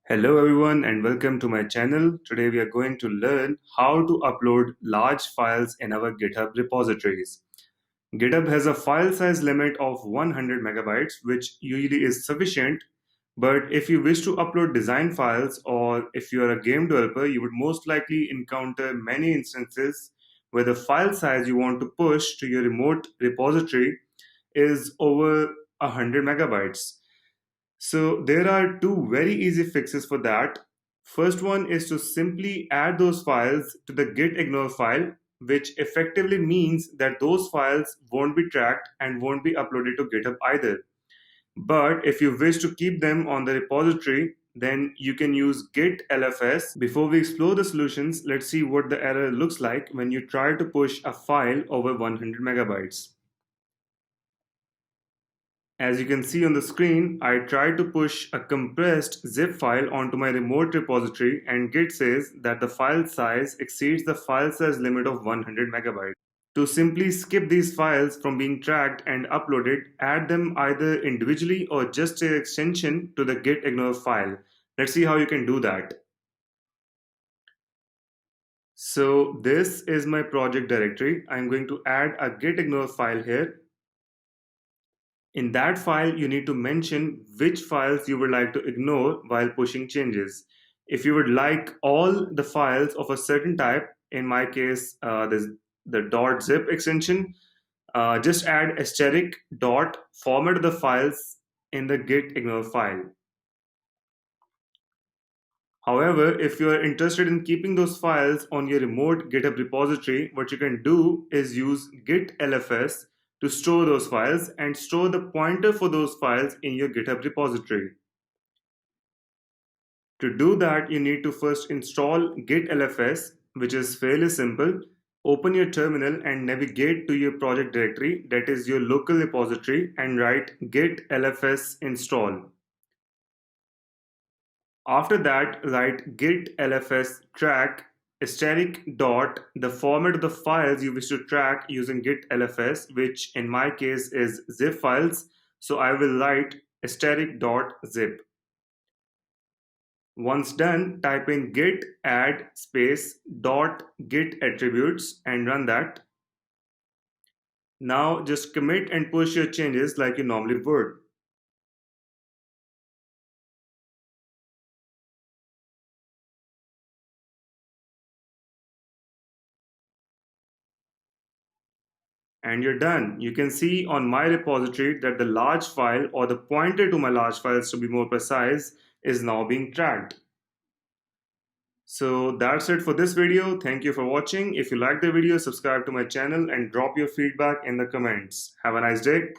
Hello everyone and welcome to my channel. Today we are going to learn how to upload large files in our GitHub repositories. GitHub has a file size limit of 100 megabytes, which usually is sufficient. But if you wish to upload design files or if you are a game developer, you would most likely encounter many instances where the file size you want to push to your remote repository is over 100 megabytes. So there are two very easy fixes for that. First one is to simply add those files to the git ignore file, which effectively means that those files won't be tracked and won't be uploaded to GitHub either. But if you wish to keep them on the repository, then you can use Git LFS. Before we explore the solutions, let's see what the error looks like when you try to push a file over 100 megabytes. As you can see on the screen, I tried to push a compressed zip file onto my remote repository and Git says that the file size exceeds the file size limit of 100 megabytes. To simply skip these files from being tracked and uploaded, add them either individually or just an extension to the git ignore file. Let's see how you can do that. So this is my project directory. I'm going to add a git ignore file here. In that file, you need to mention which files you would like to ignore while pushing changes. If you would like all the files of a certain type, in my case, there's the .zip extension, just add asterisk dot format the files in the git ignore file. However, if you are interested in keeping those files on your remote GitHub repository, what you can do is use Git LFS to store those files and store the pointer for those files in your GitHub repository. To do that, you need to first install Git LFS, which is fairly simple. Open your terminal and navigate to your project directory, that is your local repository, and write Git LFS install. After that, write git lfs track asterisk dot the format of the files you wish to track using git lfs, which in my case is zip files. So I will write asterisk dot zip. Once done, type in git add space dot git attributes and run that. Now just commit and push your changes like you normally would. And you're done. You can see on my repository that the large file, or the pointer to my large files to be more precise, is now being tracked. So that's it for this video. Thank you for watching. If you like the video, subscribe to my channel and drop your feedback in the comments. Have a nice day.